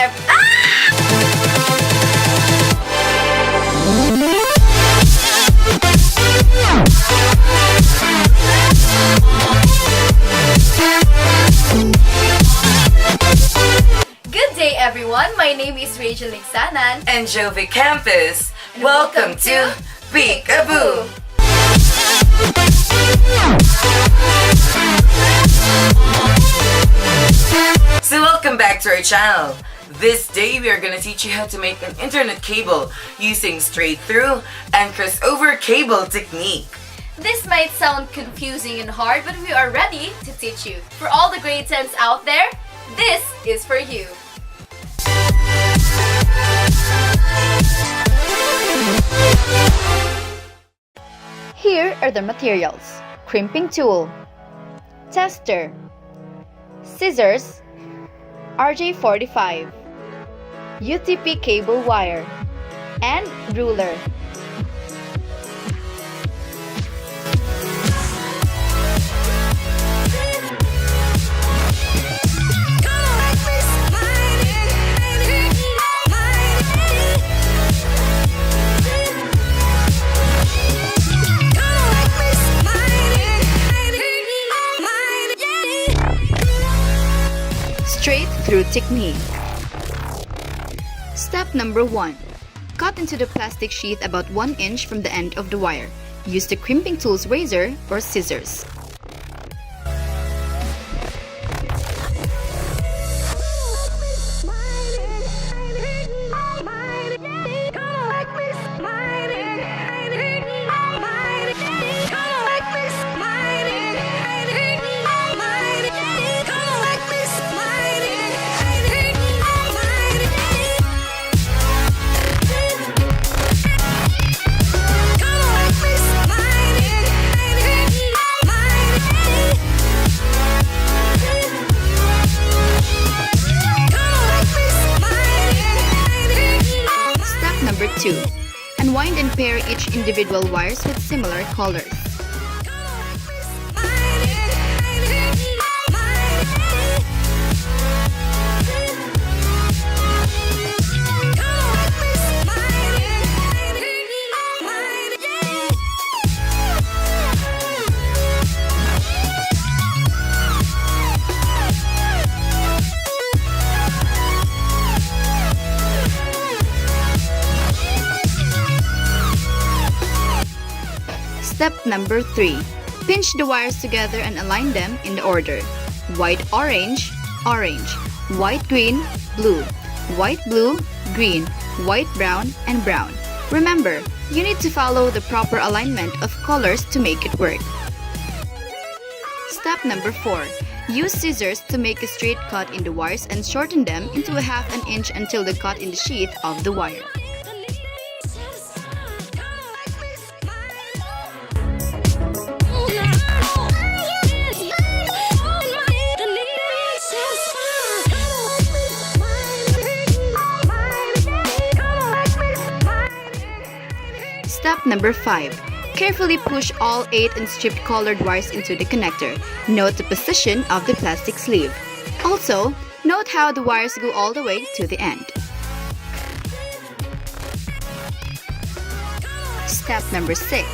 Good day, everyone. My name is Rachel and Jovic Campus. Welcome to Peekaboo. So welcome back to our channel. This day we are going to teach you how to make an internet cable using straight through and crossover cable technique. This might sound confusing and hard, but we are ready to teach you. For all the grade 10s out there, this is for you. Here are the materials: crimping tool, tester, scissors, RJ45, UTP cable wire, and ruler. Straight through technique. Step number 1. Cut into the plastic sheath about 1 inch from the end of the wire. Use the crimping tool's razor or scissors. Number 2. Unwind and pair each individual wires with similar colors. Step number 3. Pinch the wires together and align them in the order: white orange, orange, white green, blue, white blue, green, white brown, and brown. Remember, you need to follow the proper alignment of colors to make it work. Step number 4. Use scissors to make a straight cut in the wires and shorten them into a ½ inch until the cut in the sheath of the wire. Step number 5. Carefully push all 8 unstripped colored wires into the connector. Note the position of the plastic sleeve. Also, note how the wires go all the way to the end. Step number 6.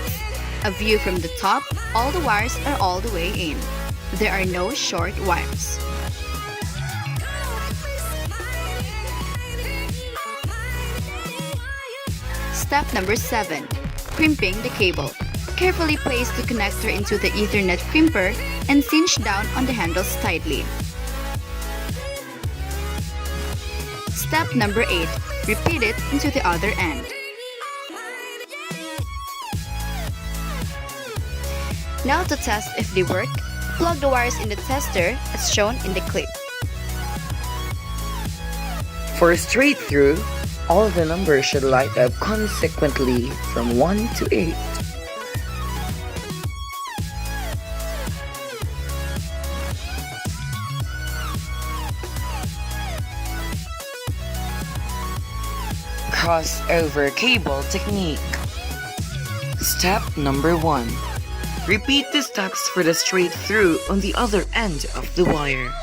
A view from the top. All the wires are all the way in. There are no short wires. Step number 7. Crimping the cable. Carefully place the connector into the Ethernet crimper and cinch down on the handles tightly. Step number 8. Repeat it into the other end. Now to test if they work, plug the wires in the tester as shown in the clip. For straight through, all the numbers should light up consequently from 1 to 8. Crossover cable technique. Step number 1. Repeat the steps for the straight through on the other end of the wire.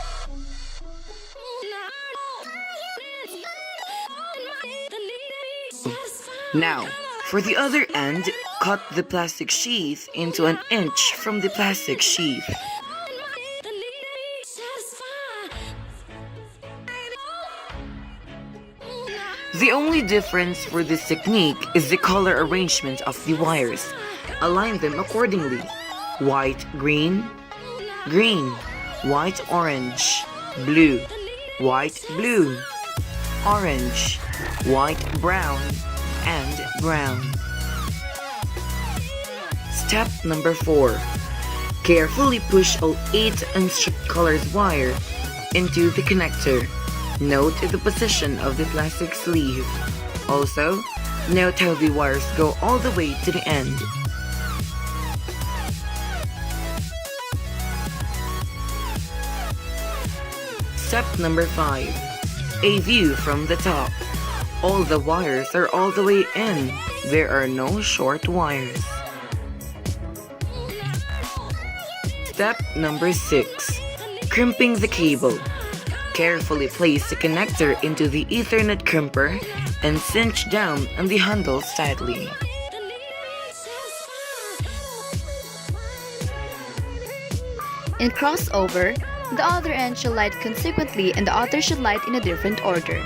Now, for the other end, cut the plastic sheath into 1 inch from the plastic sheath. The only difference for this technique is the color arrangement of the wires. Align them accordingly. White, green, green, white, orange, blue, white, blue, orange, white, brown, and brown. Step number 4. Carefully push all 8 unstripped colors wire into the connector. Note the position of the plastic sleeve. Also, note how the wires go all the way to the end. Step number 5. A view from the top. All the wires are all the way in. There are no short wires. Step number 6. Crimping the cable. Carefully place the connector into the Ethernet crimper and cinch down on the handles tightly. In crossover, the other end should light consequently and the other should light in a different order.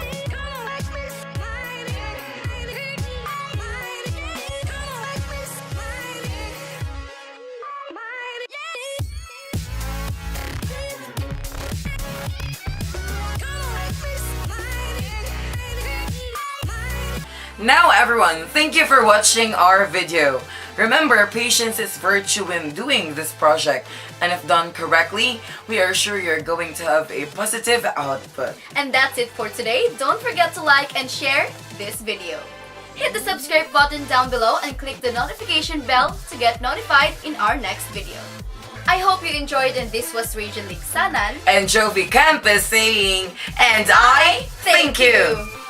Now everyone, thank you for watching our video. Remember, patience is virtue in doing this project, and if done correctly, we are sure you're going to have a positive output. And that's it for today. Don't forget to like and share this video. Hit the subscribe button down below and click the notification bell to get notified in our next video. I hope you enjoyed, and this was Ragen Liksanan And Jovi Campus saying, and I thank you.